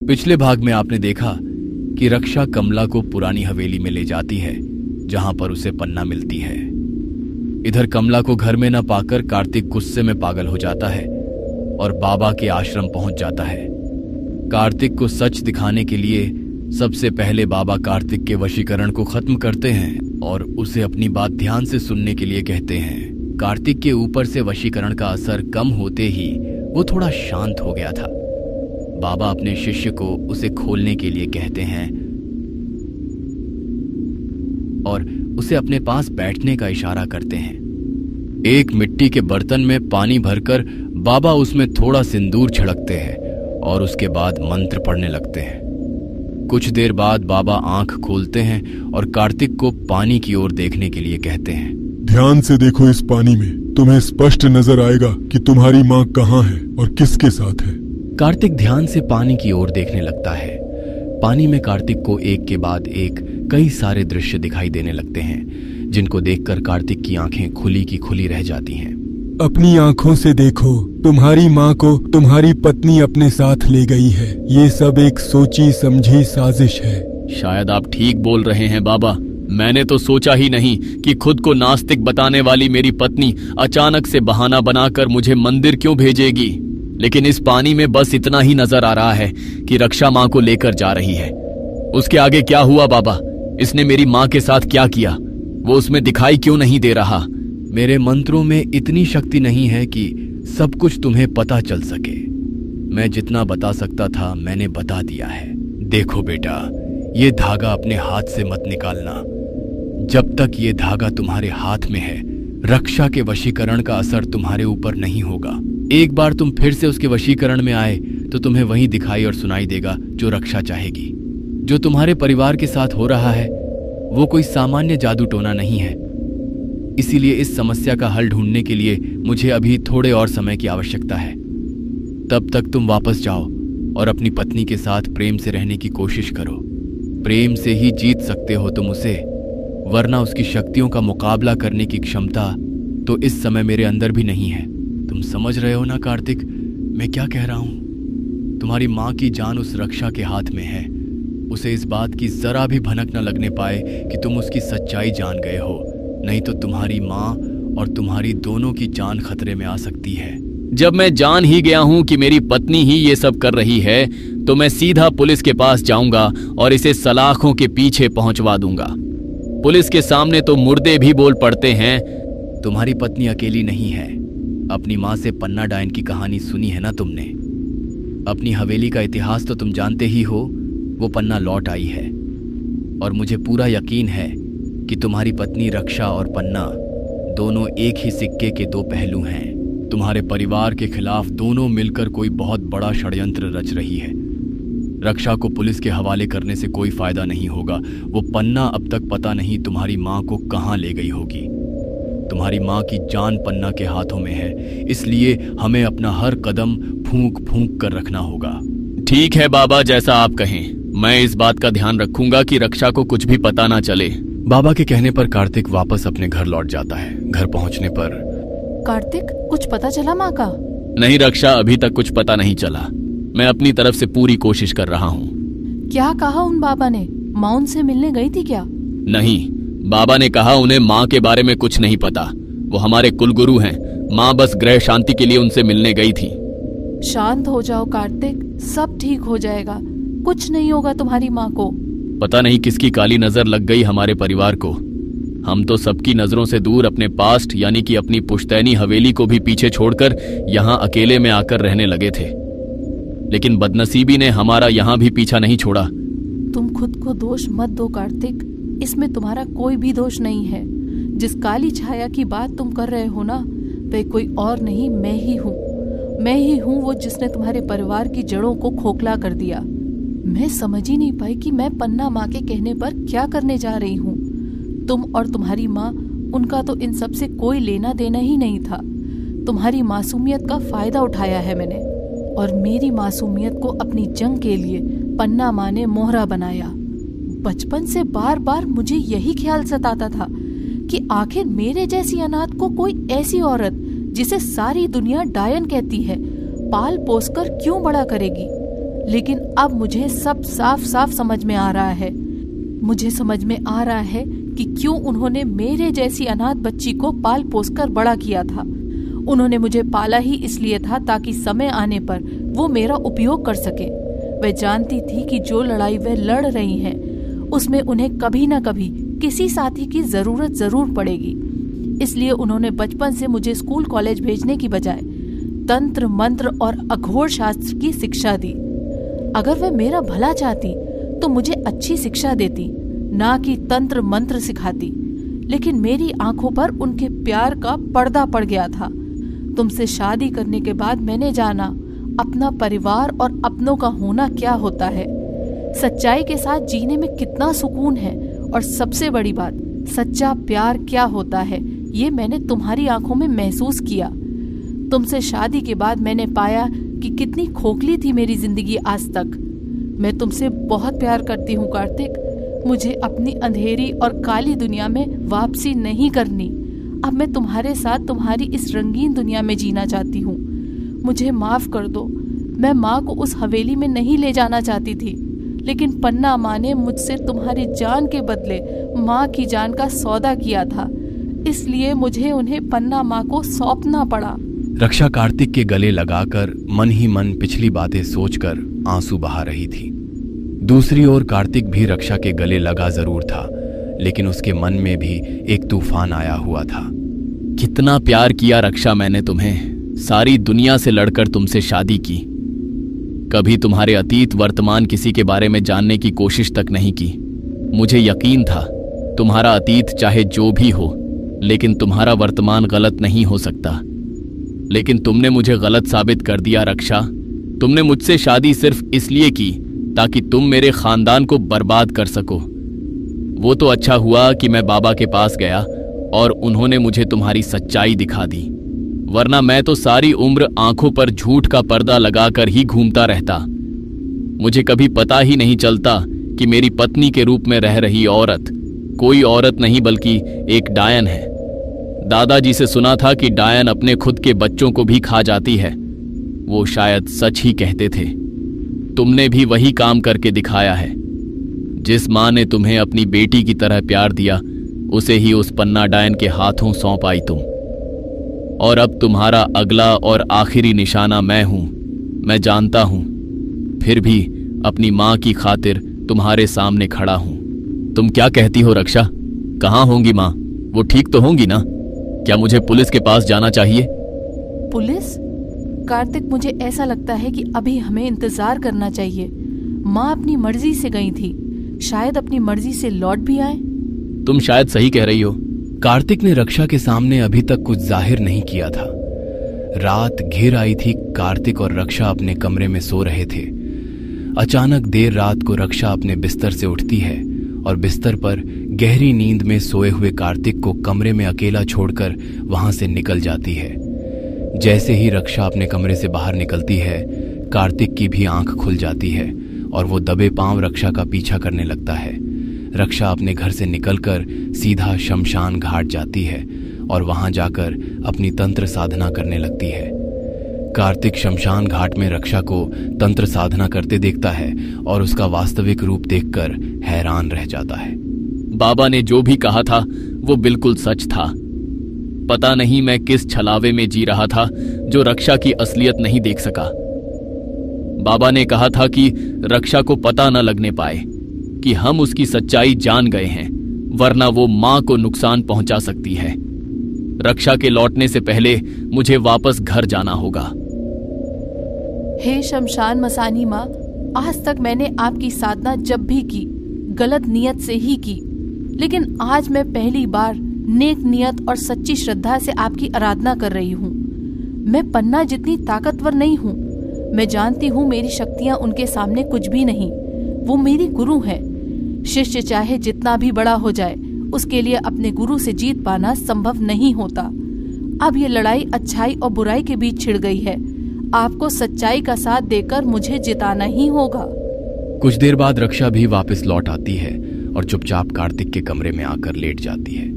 पिछले भाग में आपने देखा कि रक्षा कमला को पुरानी हवेली में ले जाती है जहां पर उसे पन्ना मिलती है। इधर कमला को घर में न पाकर कार्तिक गुस्से में पागल हो जाता है और बाबा के आश्रम पहुंच जाता है। कार्तिक को सच दिखाने के लिए सबसे पहले बाबा कार्तिक के वशीकरण को खत्म करते हैं और उसे अपनी बात ध्यान से सुनने के लिए कहते हैं। कार्तिक के ऊपर से वशीकरण का असर कम होते ही वो थोड़ा शांत हो गया था। बाबा अपने शिष्य को उसे खोलने के लिए कहते हैं और उसे अपने पास बैठने का इशारा करते हैं। एक मिट्टी के बर्तन में पानी भरकर बाबा उसमें थोड़ा सिंदूर छिड़कते हैं और उसके बाद मंत्र पढ़ने लगते हैं। कुछ देर बाद बाबा आंख खोलते हैं और कार्तिक को पानी की ओर देखने के लिए कहते हैं। ध्यान से देखो, इस पानी में तुम्हें स्पष्ट नजर आएगा कि तुम्हारी माँ कहाँ है और किसके साथ है। कार्तिक ध्यान से पानी की ओर देखने लगता है। पानी में कार्तिक को एक के बाद एक कई सारे दृश्य दिखाई देने लगते हैं, जिनको देखकर कार्तिक की आंखें खुली की खुली रह जाती हैं। अपनी आंखों से देखो, तुम्हारी माँ को तुम्हारी पत्नी अपने साथ ले गई है। ये सब एक सोची समझी साजिश है। शायद आप ठीक बोल रहे हैं बाबा। मैंने तो सोचा ही नहीं कि खुद को नास्तिक बताने वाली मेरी पत्नी अचानक से बहाना बनाकर मुझे मंदिर क्यों भेजेगी। लेकिन इस पानी में बस इतना ही नजर आ रहा है कि रक्षा माँ को लेकर जा रही है। उसके आगे क्या हुआ बाबा? इसने मेरी माँ के साथ क्या किया? वो उसमें दिखाई क्यों नहीं दे रहा? मेरे मंत्रों में इतनी शक्ति नहीं है कि सब कुछ तुम्हें पता चल सके। मैं जितना बता सकता था मैंने बता दिया है। देखो बेटा, ये धागा अपने हाथ से मत निकालना। जब तक ये धागा तुम्हारे हाथ में है, रक्षा के वशीकरण का असर तुम्हारे ऊपर नहीं होगा। एक बार तुम फिर से उसके वशीकरण में आए तो तुम्हें वही दिखाई और सुनाई देगा जो रक्षा चाहेगी। जो तुम्हारे परिवार के साथ हो रहा है वो कोई सामान्य जादू टोना नहीं है। इसीलिए इस समस्या का हल ढूंढने के लिए मुझे अभी थोड़े और समय की आवश्यकता है। तब तक तुम वापस जाओ और अपनी पत्नी के साथ प्रेम से रहने की कोशिश करो। प्रेम से ही जीत सकते हो तुम उसे, वरना उसकी शक्तियों का मुकाबला करने की क्षमता तो इस समय मेरे अंदर भी नहीं है। तुम समझ रहे हो ना कार्तिक, मैं क्या कह रहा हूं? तुम्हारी माँ की जान उस रक्षा के हाथ में है। उसे इस बात की जरा भी भनक न लगने पाए कि तुम उसकी सच्चाई जान गए हो, नहीं तो तुम्हारी माँ और तुम्हारी दोनों की जान खतरे में आ सकती है। जब मैं जान ही गया हूं कि मेरी पत्नी ही ये सब कर रही है तो मैं सीधा पुलिस के पास जाऊंगा और इसे सलाखों के पीछे पहुंचवा दूंगा। पुलिस के सामने तो मुर्दे भी बोल पड़ते हैं। तुम्हारी पत्नी अकेली नहीं है। अपनी माँ से पन्ना डायन की कहानी सुनी है ना तुमने? अपनी हवेली का इतिहास तो तुम जानते ही हो। वो पन्ना लौट आई है और मुझे पूरा यकीन है कि तुम्हारी पत्नी रक्षा और पन्ना दोनों एक ही सिक्के के दो पहलू हैं। तुम्हारे परिवार के खिलाफ दोनों मिलकर कोई बहुत बड़ा षड्यंत्र रच रही है। रक्षा को पुलिस के हवाले करने से कोई फायदा नहीं होगा। वो पन्ना अब तक पता नहीं तुम्हारी माँ को कहाँ ले गई होगी। तुम्हारी माँ की जान पन्ना के हाथों में है, इसलिए हमें अपना हर कदम फूंक फूंक कर रखना होगा। ठीक है बाबा, जैसा आप कहें। मैं इस बात का ध्यान रखूंगा कि रक्षा को कुछ भी पता ना चले। बाबा के कहने पर कार्तिक वापस अपने घर लौट जाता है। घर पहुंचने पर कार्तिक, कुछ पता चला माँ का? नहीं रक्षा, अभी तक कुछ पता नहीं चला। मैं अपनी तरफ से पूरी कोशिश कर रहा हूँ। क्या कहा उन बाबा ने? माँ उनसे मिलने गई थी क्या? नहीं, बाबा ने कहा उन्हें माँ के बारे में कुछ नहीं पता। वो हमारे कुलगुरु हैं। माँ बस ग्रह शांति के लिए उनसे मिलने गई थी। शांत हो जाओ कार्तिक, सब ठीक हो जाएगा। कुछ नहीं होगा तुम्हारी माँ को। पता नहीं किसकी काली नजर लग गई हमारे परिवार को। हम तो सबकी नजरों से दूर अपने पास्ट यानी कि अपनी पुश्तैनी हवेली को भी पीछे छोड़कर यहाँ अकेले में आकर रहने लगे थे। लेकिन बदनसीबी ने हमारा यहाँ भी पीछा नहीं छोड़ा। तुम खुद को दोष मत दो कार्तिक, इसमें तुम्हारा कोई भी दोष नहीं है। जिस काली छाया की बात तुम कर रहे हो ना, वह कोई और नहीं, मैं ही हूँ। मैं ही हूँ वो जिसने तुम्हारे परिवार की जड़ों को खोखला कर दिया। मैं समझ ही नहीं पाई कि मैं पन्ना माँ के कहने पर क्या करने जा रही हूँ। तुम और तुम्हारी माँ, उनका तो इन सब से कोई लेना देना ही नहीं था। तुम्हारी मासूमियत का फायदा उठाया है मैंने, और मेरी मासूमियत को अपनी जंग के लिए पन्ना माँ ने मोहरा बनाया। बचपन से बार बार मुझे यही ख्याल सताता था कि आखिर मेरे जैसी अनाथ को कोई ऐसी औरत जिसे सारी दुनिया डायन कहती है, पाल पोस कर क्यों बड़ा करेगी। लेकिन अब मुझे सब साफ साफ समझ में आ रहा है। मुझे समझ में आ रहा है कि क्यों उन्होंने मेरे जैसी अनाथ बच्ची को पाल पोस कर बड़ा किया था। उन्होंने मुझे पाला ही इसलिए था ताकि समय आने पर वो मेरा उपयोग कर सके। वह जानती थी कि जो लड़ाई वह लड़ रही हैं, उसमें उन्हें कभी न कभी किसी साथी की जरूरत जरूर पड़ेगी। इसलिए उन्होंने बचपन से मुझे स्कूल कॉलेज भेजने की बजाय तंत्र मंत्र और अघोर शास्त्र की शिक्षा दी। अगर वह मेरा भला चाहती तो मुझे अच्छी शिक्षा देती, ना कि तंत्र मंत्र सिखाती। लेकिन मेरी आंखों पर उनके प्यार का पर्दा पड़ गया था। तुमसे शादी करने के बाद मैंने जाना अपना परिवार और अपनों का होना क्या होता है, सच्चाई के साथ जीने में कितना सुकून है, और सबसे बड़ी बात, सच्चा प्यार क्या होता है, ये मैंने तुम्हारी आंखों में महसूस किया। तुमसे शादी के बाद मैंने पाया कि कितनी खोखली थी मेरी जिंदगी आज तक। मैं तुमसे बहुत प्यार करती हूँ कार्तिक। मुझे अपनी अंधेरी और काली दुनिया में वापसी नहीं करनी। अब मैं तुम्हारे साथ तुम्हारी इस रंगीन दुनिया में जीना चाहती हूँ। मुझे माफ कर दो। मैं माँ को उस हवेली में नहीं ले जाना चाहती थी, लेकिन पन्ना माँ ने मुझसे तुम्हारी जान के बदले माँ की जान का सौदा किया था, इसलिए मुझे उन्हें पन्ना माँ को सौंपना पड़ा। रक्षा कार्तिक के गले लगाकर मन ही मन पिछली बातें सोचकर आंसू बहा रही थी। दूसरी ओर कार्तिक भी रक्षा के गले लगा जरूर था, लेकिन उसके मन में भी एक तूफान आया हुआ था। कितना प्यार किया रक्षा मैंने तुम्हें, सारी दुनिया से लड़कर तुमसे शादी की। कभी तुम्हारे अतीत वर्तमान किसी के बारे में जानने की कोशिश तक नहीं की। मुझे यकीन था तुम्हारा अतीत चाहे जो भी हो, लेकिन तुम्हारा वर्तमान गलत नहीं हो सकता। लेकिन तुमने मुझे गलत साबित कर दिया रक्षा। तुमने मुझसे शादी सिर्फ इसलिए की ताकि तुम मेरे खानदान को बर्बाद कर सको। वो तो अच्छा हुआ कि मैं बाबा के पास गया और उन्होंने मुझे तुम्हारी सच्चाई दिखा दी, वरना मैं तो सारी उम्र आंखों पर झूठ का पर्दा लगाकर ही घूमता रहता। मुझे कभी पता ही नहीं चलता कि मेरी पत्नी के रूप में रह रही औरत कोई औरत नहीं बल्कि एक डायन है। दादाजी से सुना था कि डायन अपने खुद के बच्चों को भी खा जाती है। वो शायद सच ही कहते थे। तुमने भी वही काम करके दिखाया है। जिस माँ ने तुम्हें अपनी बेटी की तरह प्यार दिया, उसे ही उस पन्ना डायन के हाथों सौंप आई तुम। और अब तुम्हारा अगला और आखिरी निशाना मैं हूं, मैं जानता हूं। फिर भी अपनी माँ की खातिर तुम्हारे सामने खड़ा हूं। तुम क्या कहती हो रक्षा? कहाँ होंगी माँ? वो ठीक तो होंगी ना? क्या मुझे पुलिस के पास जाना चाहिए? पुलिस? कार्तिक, मुझे ऐसा लगता है कि अभी हमें इंतजार करना चाहिए। माँ अपनी मर्जी से गई थी, शायद अपनी मर्जी से लौट भी आए। तुम शायद सही कह रही हो। कार्तिक ने रक्षा के सामने अभी तक कुछ जाहिर नहीं किया था। रात घिर आई थी। कार्तिक और रक्षा अपने कमरे में सो रहे थे। अचानक देर रात को रक्षा अपने बिस्तर से उठती है और बिस्तर पर गहरी नींद में सोए हुए कार्तिक को कमरे में अकेला छोड़कर वहां से निकल जाती है। जैसे ही रक्षा अपने कमरे से बाहर निकलती है, कार्तिक की भी आंख खुल जाती है और वो दबे पांव रक्षा का पीछा करने लगता है। रक्षा अपने घर से निकलकर सीधा शमशान घाट जाती है और वहां जाकर अपनी तंत्र साधना करने लगती है। कार्तिक शमशान घाट में रक्षा को तंत्र साधना करते देखता है और उसका वास्तविक रूप देखकर हैरान रह जाता है। बाबा ने जो भी कहा था वो बिल्कुल सच था। पता नहीं मैं किस छलावे में जी रहा था जो रक्षा की असलियत नहीं देख सका। बाबा ने कहा था कि रक्षा को पता न लगने पाए कि हम उसकी सच्चाई जान गए हैं, वरना वो मां को नुकसान पहुंचा सकती है। रक्षा के लौटने से पहले मुझे वापस घर जाना होगा। हे शमशान मसानी माँ, आज तक मैंने आपकी साधना जब भी की गलत नियत से ही की, लेकिन आज मैं पहली बार नेक नियत और सच्ची श्रद्धा से आपकी आराधना कर रही हूँ। मैं पन्ना जितनी ताकतवर नहीं हूँ। मैं जानती हूँ मेरी शक्तियाँ उनके सामने कुछ भी नहीं। वो मेरी गुरु है। शिष्य चाहे जितना भी बड़ा हो जाए, उसके लिए अपने गुरु से जीत पाना संभव नहीं होता। अब ये लड़ाई अच्छाई और बुराई के बीच छिड़ गई है। आपको सच्चाई का साथ देकर मुझे जिताना ही होगा। कुछ देर बाद रक्षा भी वापस लौट आती है और चुपचाप कार्तिक के कमरे में आकर लेट जाती है।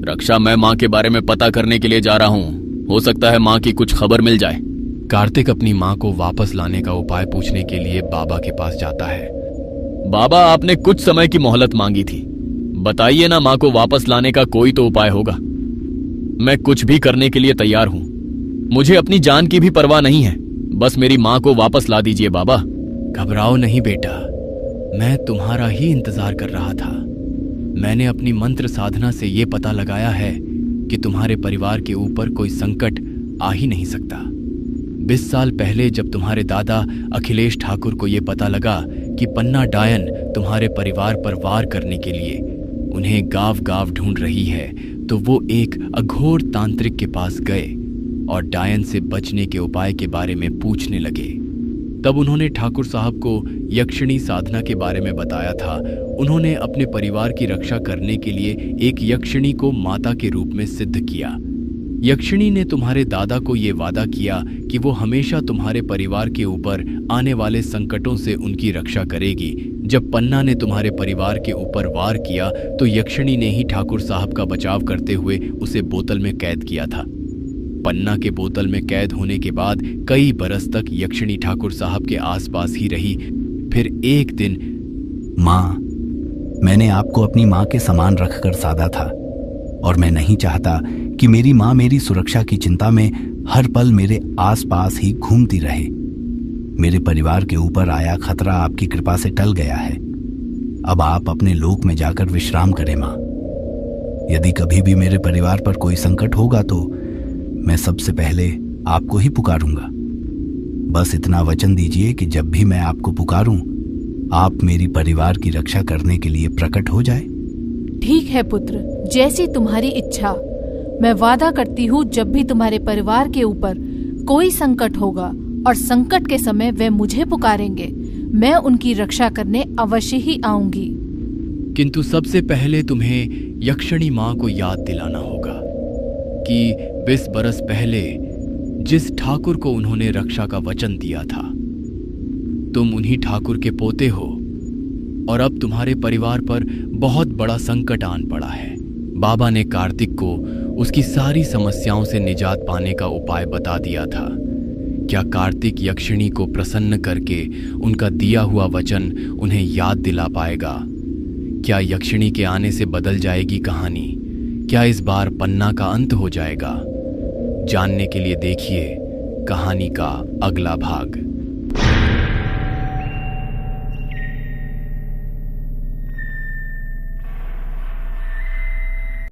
रक्षा, मैं माँ के बारे में पता करने के लिए जा रहा हूँ। हो सकता है माँ की कुछ खबर मिल जाए। कार्तिक अपनी माँ को वापस लाने का उपाय पूछने के लिए बाबा के पास जाता है। बाबा, आपने कुछ समय की मोहलत मांगी थी, बताइए ना, माँ को वापस लाने का कोई तो उपाय होगा। मैं कुछ भी करने के लिए तैयार हूं। मुझे अपनी जान की भी परवाह नहीं है, बस मेरी माँ को वापस ला दीजिए बाबा। घबराओ नहीं बेटा, मैं तुम्हारा ही इंतजार कर रहा था। मैंने अपनी मंत्र साधना से ये पता लगाया है कि तुम्हारे परिवार के ऊपर कोई संकट आ ही नहीं सकता। 20 साल पहले जब तुम्हारे दादा अखिलेश ठाकुर को ये पता लगा कि पन्ना डायन तुम्हारे परिवार पर वार करने के लिए उन्हें गांव गांव ढूंढ रही है, तो वो एक अघोर तांत्रिक के पास गए और डायन से बचने के उपाय के बारे में पूछने लगे। तब उन्होंने ठाकुर साहब को यक्षिणी साधना के बारे में बताया था। उन्होंने अपने परिवार की रक्षा करने के लिए एक यक्षिणी को माता के रूप में सिद्ध किया। यक्षिणी ने तुम्हारे दादा को ये वादा किया कि वो हमेशा तुम्हारे परिवार के ऊपर आने वाले संकटों से उनकी रक्षा करेगी। जब पन्ना ने तुम्हारे परिवार के ऊपर वार किया तो यक्षिणी ने ही ठाकुर साहब का बचाव करते हुए उसे बोतल में कैद किया था। पन्ना के बोतल में कैद होने के बाद कई बरस तक यक्षिणी ठाकुर साहब के आसपास ही रही। फिर एक दिन, माँ, मैंने आपको अपनी माँ के समान रखकर साधा था और मैं नहीं चाहता कि मेरी माँ मेरी सुरक्षा की चिंता में हर पल मेरे आसपास ही घूमती रहे। मेरे परिवार के ऊपर आया खतरा आपकी कृपा से टल गया है। अब आप अपने लोक में जाकर विश्राम करें माँ। यदि कभी भी मेरे परिवार पर कोई संकट होगा तो मैं सबसे पहले आपको ही पुकारूंगा। बस इतना वचन दीजिए कि जब भी मैं आपको पुकारूं, आप मेरी परिवार की रक्षा करने के लिए प्रकट हो जाए। ठीक है पुत्र, जैसी तुम्हारी इच्छा। मैं वादा करती हूँ जब भी तुम्हारे परिवार के ऊपर कोई संकट होगा और संकट के समय वे मुझे पुकारेंगे, मैं उनकी रक्षा करने अवश्य ही आऊंगी। किंतु सबसे पहले तुम्हें यक्षिणी माँ को याद दिलाना होगा कि 20 बरस पहले जिस ठाकुर को उन्होंने रक्षा का वचन दिया था, तुम उन्हीं ठाकुर के पोते हो और अब तुम्हारे परिवार पर बहुत बड़ा संकट आन पड़ा है। बाबा ने कार्तिक को उसकी सारी समस्याओं से निजात पाने का उपाय बता दिया था। क्या कार्तिक यक्षिणी को प्रसन्न करके उनका दिया हुआ वचन उन्हें याद दिला पाएगा? क्या यक्षिणी के आने से बदल जाएगी कहानी? क्या इस बार पन्ना का अंत हो जाएगा? जानने के लिए देखिए कहानी का अगला भाग।